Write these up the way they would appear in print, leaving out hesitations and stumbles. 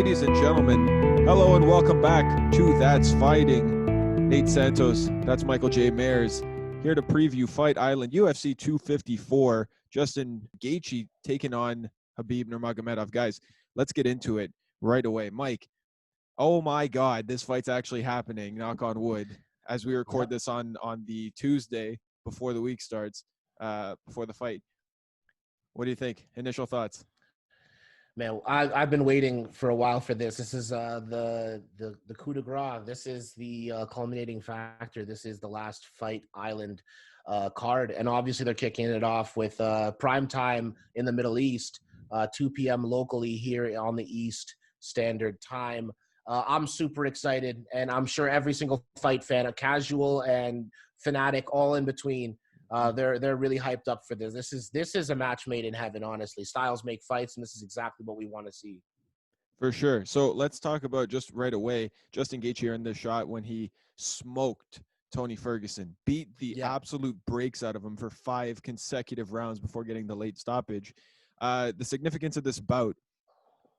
Ladies and gentlemen, hello and welcome back to That's Fighting. Nate Santos, that's Michael J. Mayers, here to preview Fight Island UFC 254. Justin Gaethje taking on Khabib Nurmagomedov. Guys, let's get into it right away. Mike, oh my God, this fight's actually happening, knock on wood, as we record this on the Tuesday before the week starts, before the fight. What do you think? Initial thoughts? Man, I've been waiting for a while for this. This is the coup de grace. This is the culminating factor. This is the last Fight Island card, and obviously they're kicking it off with prime time in the Middle East, 2 p.m. locally here on the East Standard Time. I'm super excited, and I'm sure every single fight fan, a casual and fanatic, all in between. They're really hyped up for this. This is a match made in heaven, honestly. Styles make fights, and this is exactly what we want to see. For sure. So let's talk about just right away, Justin Gaethje in this shot when he smoked Tony Ferguson, beat the absolute brakes out of him for 5 consecutive rounds before getting the late stoppage. The significance of this bout,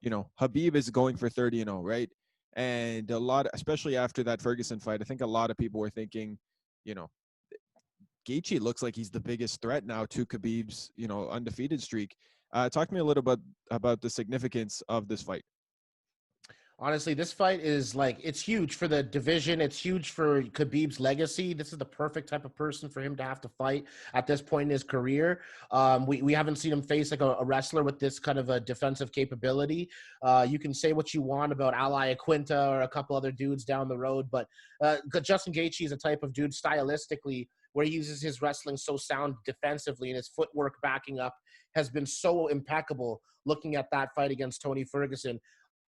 Khabib is going for 30-0, right? And a lot, especially after that Ferguson fight, I think a lot of people were thinking, Gaethje looks like he's the biggest threat now to Khabib's, undefeated streak. Talk to me a little bit about the significance of this fight. Honestly, this fight is it's huge for the division. It's huge for Khabib's legacy. This is the perfect type of person for him to have to fight at this point in his career. We haven't seen him face a wrestler with this kind of a defensive capability. You can say what you want about Ally Aquinta or a couple other dudes down the road, but Justin Gaethje is a type of dude stylistically where he uses his wrestling so sound defensively, and his footwork backing up has been so impeccable. Looking at that fight against Tony Ferguson,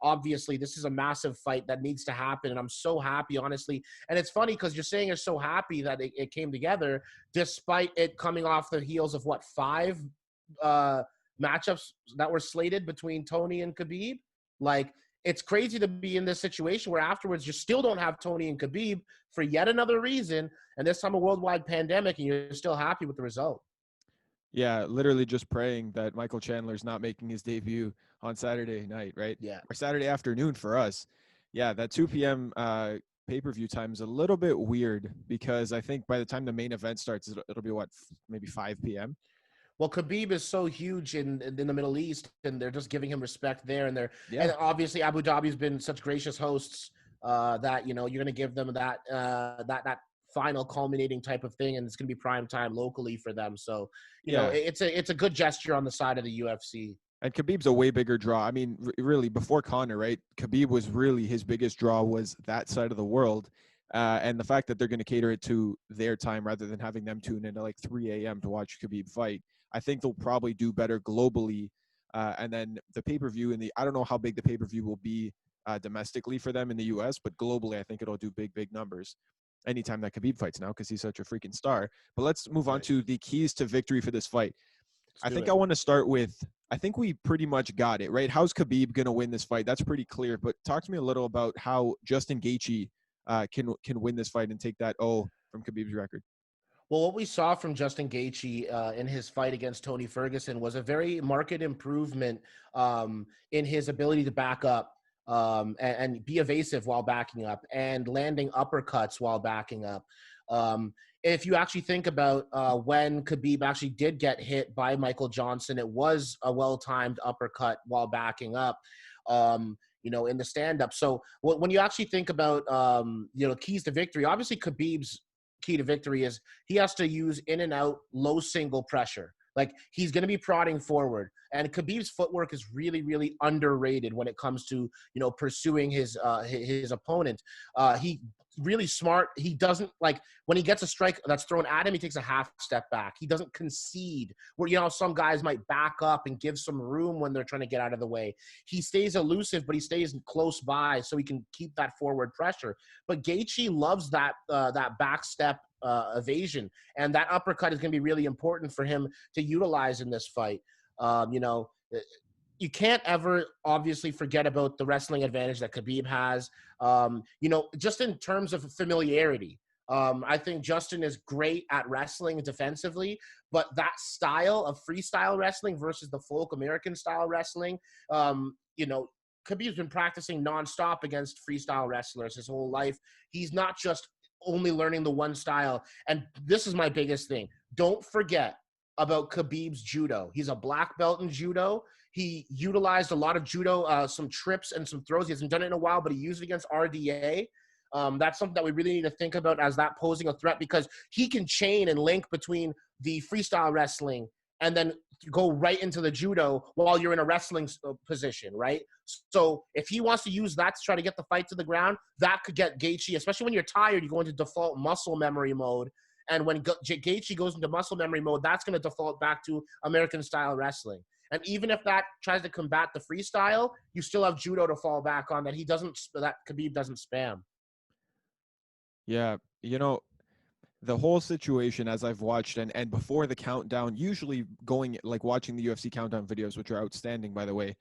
obviously this is a massive fight that needs to happen, and I'm so happy, honestly. And it's funny because you're saying you're so happy that it came together despite it coming off the heels of 5 matchups that were slated between Tony and Khabib. It's crazy to be in this situation where afterwards you still don't have Tony and Khabib for yet another reason, and this time a worldwide pandemic, and you're still happy with the result. Yeah, literally just praying that Michael Chandler's not making his debut on Saturday night, right? Yeah. Or Saturday afternoon for us. Yeah, that 2 p.m. Pay-per-view time is a little bit weird because I think by the time the main event starts, it'll be maybe 5 p.m.? Well, Khabib is so huge in the Middle East, and they're just giving him respect there. And and obviously Abu Dhabi's been such gracious hosts that you're going to give them that final culminating type of thing, and it's going to be prime time locally for them. So it's a good gesture on the side of the UFC. And Khabib's a way bigger draw. I mean, really, before Conor, right? Khabib was really his biggest draw was that side of the world. And the fact that they're going to cater it to their time rather than having them tune in at 3 a.m. to watch Khabib fight, I think they'll probably do better globally. And then the pay-per-view I don't know how big the pay-per-view will be domestically for them in the U.S., but globally, I think it'll do big, big numbers anytime that Khabib fights now because he's such a freaking star. But let's move on to the keys to victory for this fight. I want to start with, I think we pretty much got it, right? How's Khabib going to win this fight? That's pretty clear. But talk to me a little about how Justin Gaethje can win this fight and take that O from Khabib's record. Well, what we saw from Justin Gaethje in his fight against Tony Ferguson was a very marked improvement in his ability to back up and be evasive while backing up and landing uppercuts while backing up. If you actually think about when Khabib actually did get hit by Michael Johnson, it was a well-timed uppercut while backing up, in the stand-up. So when you actually think about, keys to victory, obviously Khabib's key to victory is he has to use in and out low single pressure. He's going to be prodding forward, and Khabib's footwork is really, really underrated when it comes to, pursuing his opponent. He really smart. He doesn't when he gets a strike that's thrown at him, he takes a half step back. He doesn't concede where, some guys might back up and give some room when they're trying to get out of the way. He stays elusive, but he stays close by so he can keep that forward pressure. But Gaethje loves that back step evasion, and that uppercut is going to be really important for him to utilize in this fight. You can't ever obviously forget about the wrestling advantage that Khabib has. Just in terms of familiarity, I think Justin is great at wrestling defensively, but that style of freestyle wrestling versus the folk American style wrestling, Khabib's been practicing nonstop against freestyle wrestlers his whole life. He's not just only learning the one style. And this is my biggest thing. Don't forget about Khabib's judo. He's a black belt in judo. He utilized a lot of judo, some trips and some throws. He hasn't done it in a while, but he used it against RDA. That's something that we really need to think about as that posing a threat, because he can chain and link between the freestyle wrestling and then go right into the judo while you're in a wrestling position, right? So if he wants to use that to try to get the fight to the ground, that could get Gaethje, especially when you're tired, you go into default muscle memory mode. And when Gaethje goes into muscle memory mode, that's going to default back to American style wrestling. And even if that tries to combat the freestyle, you still have judo to fall back on that Khabib doesn't spam. Yeah, the whole situation, as I've watched, and before the countdown, usually going like watching the UFC countdown videos, which are outstanding, by the way,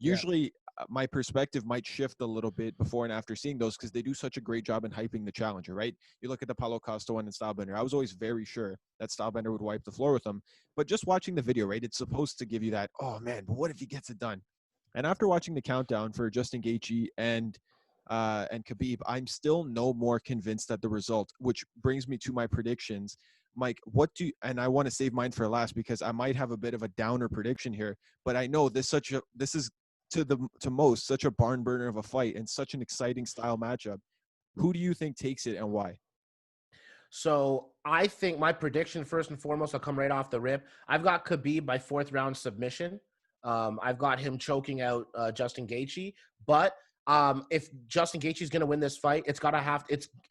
usually my perspective might shift a little bit before and after seeing those, because they do such a great job in hyping the challenger, right? You look at the Paulo Costa one and Stylebender. I was always very sure that Stylebender would wipe the floor with him. But just watching the video, right, it's supposed to give you that, oh man, but what if he gets it done? And after watching the countdown for Justin Gaethje and Khabib, I'm still no more convinced at the result, which brings me to my predictions. Mike, and I want to save mine for last because I might have a bit of a downer prediction here, but I know this is to most such a barn burner of a fight and such an exciting style matchup. Who do you think takes it and why? So I think my prediction, first and foremost, I'll come right off the rip. I've got Khabib by 4th round submission. I've got him choking out Justin Gaethje, but if Justin Gaethje is going to win this fight, it's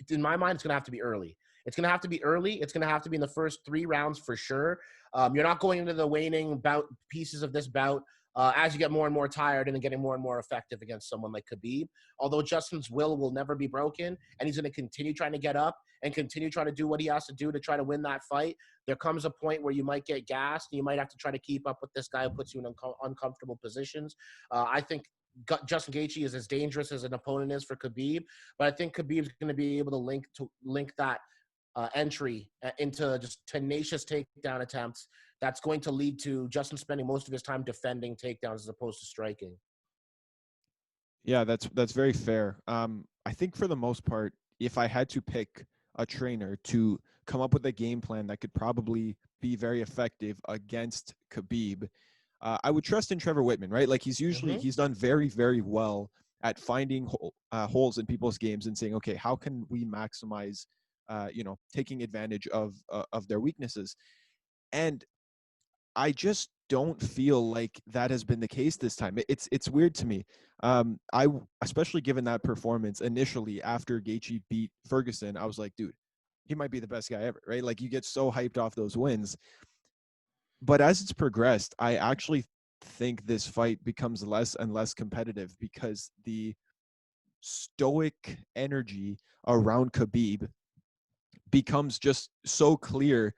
in my mind, it's going to have to be early. It's going to have to be early. It's going to have to be in the first 3 rounds for sure. You're not going into the waning pieces of this bout as you get more and more tired and then getting more and more effective against someone like Khabib. Although Justin's will never be broken, and he's going to continue trying to get up and continue trying to do what he has to do to try to win that fight. There comes a point where you might get gassed and you might have to try to keep up with this guy who puts you in uncomfortable positions. I think Justin Gaethje is as dangerous as an opponent is for Khabib, but I think Khabib's going to be able to link that entry into just tenacious takedown attempts. That's going to lead to Justin spending most of his time defending takedowns as opposed to striking. Yeah, that's very fair. I think for the most part, if I had to pick a trainer to come up with a game plan that could probably be very effective against Khabib, I would trust in Trevor Whitman, right? Like he's done very, very well at finding holes in people's games and saying, okay, how can we maximize, taking advantage of their weaknesses? And I just don't feel like that has been the case this time. It's weird to me. Especially given that performance initially after Gaethje beat Ferguson, I was like, dude, he might be the best guy ever, right? Like you get so hyped off those wins. But as it's progressed, I actually think this fight becomes less and less competitive because the stoic energy around Khabib becomes just so clear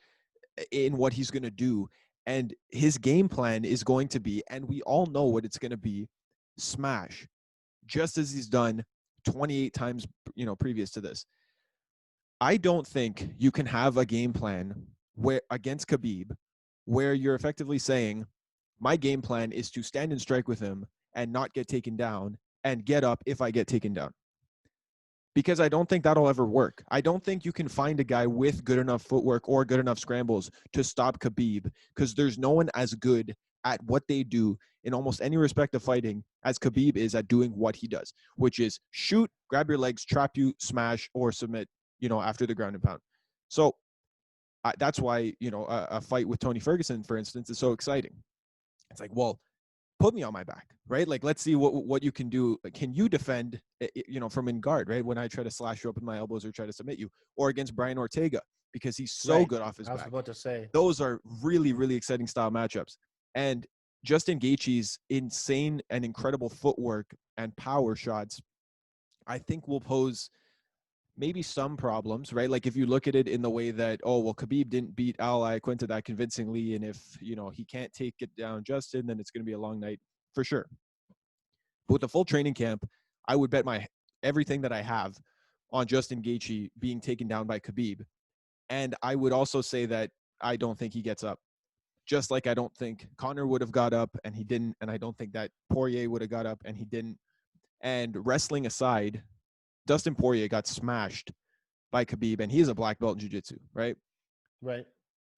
in what he's going to do. And his game plan is going to be, and we all know what it's going to be, smash, just as he's done 28 times, previous to this. I don't think you can have a game plan where against Khabib where you're effectively saying, my game plan is to stand and strike with him and not get taken down and get up if I get taken down. Because I don't think that'll ever work. I don't think you can find a guy with good enough footwork or good enough scrambles to stop Khabib, because there's no one as good at what they do in almost any respect of fighting as Khabib is at doing what he does, which is shoot, grab your legs, trap you, smash, or submit, after the ground and pound. So that's why, a fight with Tony Ferguson, for instance, is so exciting. It's like, well, put me on my back, right? Like, let's see what you can do. Can you defend, from in guard, right? When I try to slash you up with my elbows or try to submit you, or against Brian Ortega, because he's so good off his back. I was about to say. Those are really, really exciting style matchups. And Justin Gaethje's insane and incredible footwork and power shots, I think will pose maybe some problems, right? Like if you look at it in the way that, Khabib didn't beat Al Iaquinta that convincingly, and if, he can't take it down Justin, then it's going to be a long night for sure. But with the full training camp, I would bet my everything that I have on Justin Gaethje being taken down by Khabib. And I would also say that I don't think he gets up. Just like I don't think Conor would have got up and he didn't, and I don't think that Poirier would have got up and he didn't. And wrestling aside, Dustin Poirier got smashed by Khabib, and he is a black belt in jiu-jitsu, right? Right.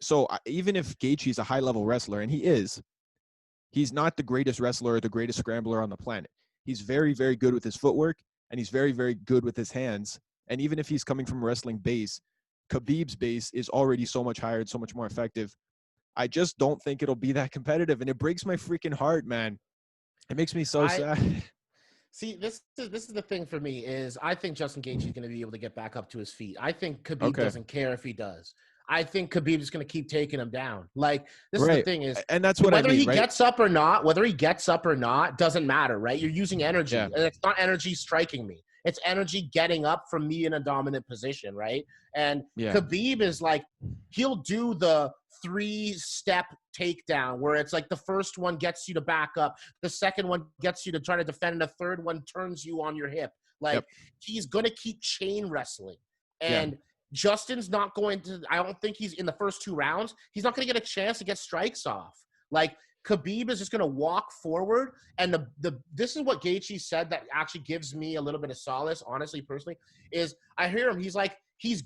So even if Gaethje's a high-level wrestler, and he is, he's not the greatest wrestler or the greatest scrambler on the planet. He's very, very good with his footwork, and he's very, very good with his hands. And even if he's coming from a wrestling base, Khabib's base is already so much higher and so much more effective. I just don't think it'll be that competitive, and it breaks my freaking heart, man. It makes me so sad. See, this is the thing for me is I think Justin Gaethje is going to be able to get back up to his feet. I think Khabib Okay. doesn't care if he does. I think Khabib is going to keep taking him down. Like, this is Right. the thing is, And that's what whether I mean, he right? gets up or not, doesn't matter, right? You're using energy. Yeah. And it's not energy striking me. It's energy getting up from me in a dominant position, right? And Yeah. Khabib is like, he'll do the 3-step takedown where it's like the first one gets you to back up, the second one gets you to try to defend, and the third one turns you on your hip. Like, he's going to keep chain wrestling. And Justin's not going to, I don't think he's in the first 2 rounds, he's not going to get a chance to get strikes off. Like, Khabib is just going to walk forward, and this is what Gaethje said that actually gives me a little bit of solace, honestly, personally, is I hear him. He's like,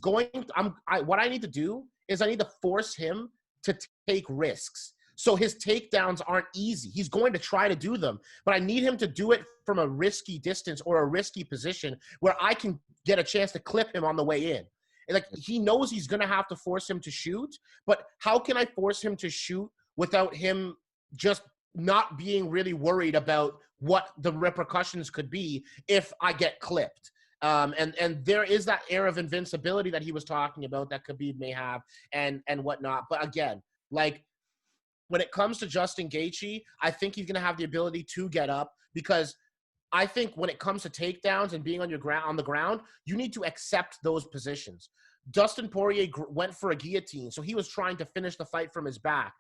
what I need to do is I need to force him to take risks. So his takedowns aren't easy. He's going to try to do them, but I need him to do it from a risky distance or a risky position where I can get a chance to clip him on the way in. And like, he knows he's going to have to force him to shoot, but how can I force him to shoot without him just not being really worried about what the repercussions could be if I get clipped? And there is that air of invincibility that he was talking about that Khabib may have and whatnot. But again, like, when it comes to Justin Gaethje, I think he's going to have the ability to get up, because I think when it comes to takedowns and being on the ground, you need to accept those positions. Dustin Poirier went for a guillotine, so he was trying to finish the fight from his back.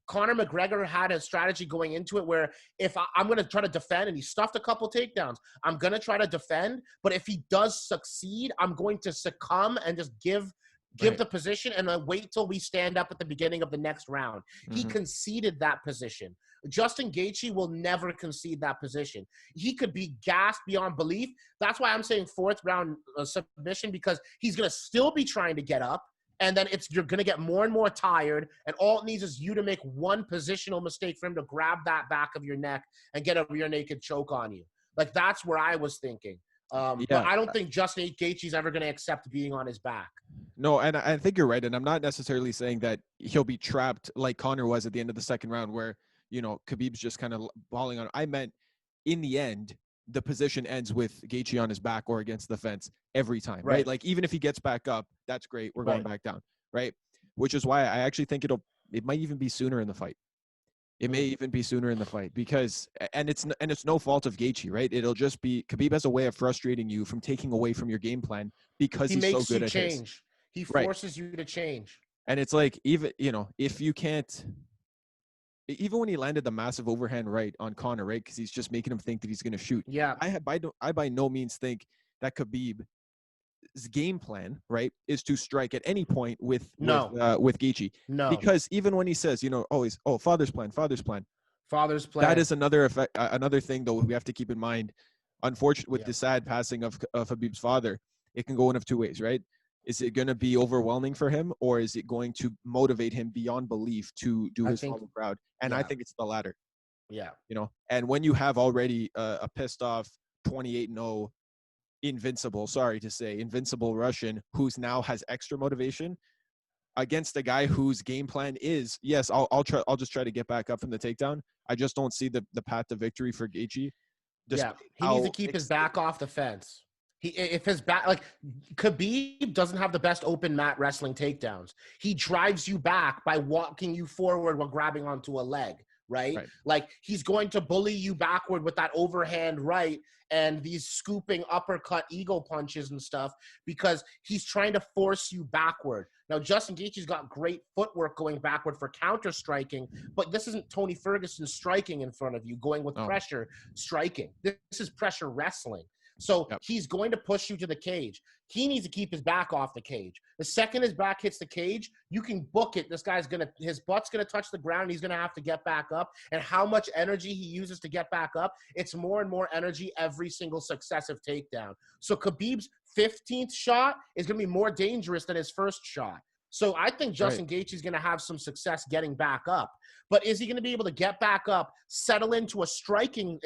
Conor McGregor had a strategy going into it where if I'm going to try to defend, and he stuffed a couple takedowns, I'm going to try to defend, but if he does succeed, I'm going to succumb and just give the position and then wait till we stand up at the beginning of the next round. He conceded that position. Justin Gaethje will never concede that position. He could be gassed beyond belief. That's why I'm saying 4th round submission, because he's going to still be trying to get up, and then you're going to get more and more tired, and all it needs is you to make one positional mistake for him to grab that back of your neck and get a rear naked choke on you. Like, that's where I was thinking. But I don't think Justin Gaethje's ever going to accept being on his back. No, and I think you're right. And I'm not necessarily saying that he'll be trapped like Conor was at the end of the 2nd round where, Khabib's just kind of balling on. I meant in the end, the position ends with Gaethje on his back or against the fence every time, right? Like, even if he gets back up, that's great. We're going back down, right? Which is why I actually think it might even be sooner in the fight. It may even be sooner in the fight because, and it's no fault of Gaethje, right? It'll just be Khabib has a way of frustrating you from taking away from your game plan because he's so good at his. He forces you to change. And it's like, even, if you can't, even when he landed the massive overhand right on Conor, right? Because he's just making him think that he's going to shoot. Yeah. I by no means think that Khabib's game plan, right, is to strike at any point with Gaethje. No. Because even when he says, always, father's plan. That is another effect, another thing, though, we have to keep in mind. Unfortunately, with the sad passing of Khabib's father, it can go one of 2 ways, right? Is it going to be overwhelming for him, or is it going to motivate him beyond belief to do his father proud? And I think it's the latter. Yeah. And when you have already a pissed off 28-0 invincible Russian who's now has extra motivation against a guy whose game plan is, yes, I'll just try to get back up from the takedown. I just don't see the path to victory for Gaethje. He needs to keep his back off the fence. If his back, like, Khabib doesn't have the best open mat wrestling takedowns. He drives you back by walking you forward while grabbing onto a leg, right? Like, he's going to bully you backward with that overhand right and these scooping uppercut ego punches and stuff because he's trying to force you backward. Now, Justin Gaethje's got great footwork going backward for counter striking, but this isn't Tony Ferguson striking in front of you, going with pressure striking. This is pressure wrestling. So Yep. he's going to push you to the cage. He needs to keep his back off the cage. The second his back hits the cage, you can book it. This guy's his butt's gonna touch the ground. He's gonna have to get back up. And how much energy he uses to get back up, it's more and more energy every single successive takedown. So Khabib's 15th shot is gonna be more dangerous than his first shot. So I think Justin Gaethje is going to have some success getting back up. But is he going to be able to get back up, settle into a striking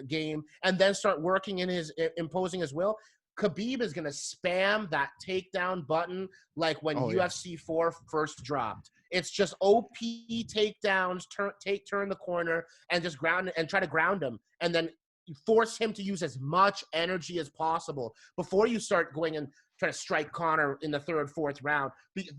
game, and then start working in imposing his will? Khabib is going to spam that takedown button like when UFC4 first dropped. It's just OP takedowns, turn the corner, and just ground and try to ground him, and then force him to use as much energy as possible before you start going and try to strike Conor in the third, fourth round,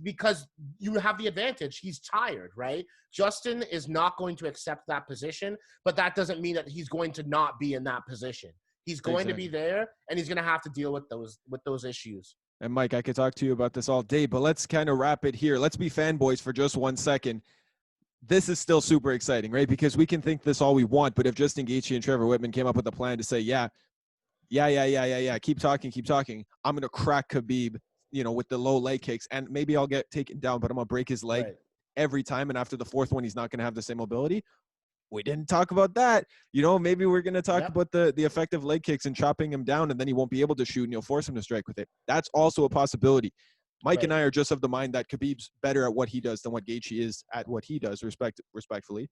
because you have the advantage. He's tired, right? Justin is not going to accept that position, but that doesn't mean that he's going to not be in that position. He's going to be there, and he's going to have to deal with those issues. And Mike, I could talk to you about this all day, but let's kind of wrap it here. Let's be fanboys for just 1 second. This is still super exciting, right? Because we can think this all we want, but if Justin Gaethje and Trevor Whitman came up with a plan to say, yeah, keep talking. I'm going to crack Khabib, with the low leg kicks, and maybe I'll get taken down, but I'm going to break his leg every time. And after the fourth one, he's not going to have the same mobility. We didn't talk about that. Maybe we're going to talk about the effective leg kicks and chopping him down, and then he won't be able to shoot, and you'll force him to strike with it. That's also a possibility. Mike and I are just of the mind that Khabib's better at what he does than what Gaethje is at what he does, respectfully.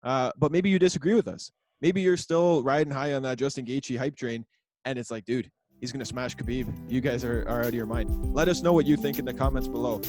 But maybe you disagree with us. Maybe you're still riding high on that Justin Gaethje hype train, and it's like, dude, he's going to smash Khabib. You guys are out of your mind. Let us know what you think in the comments below.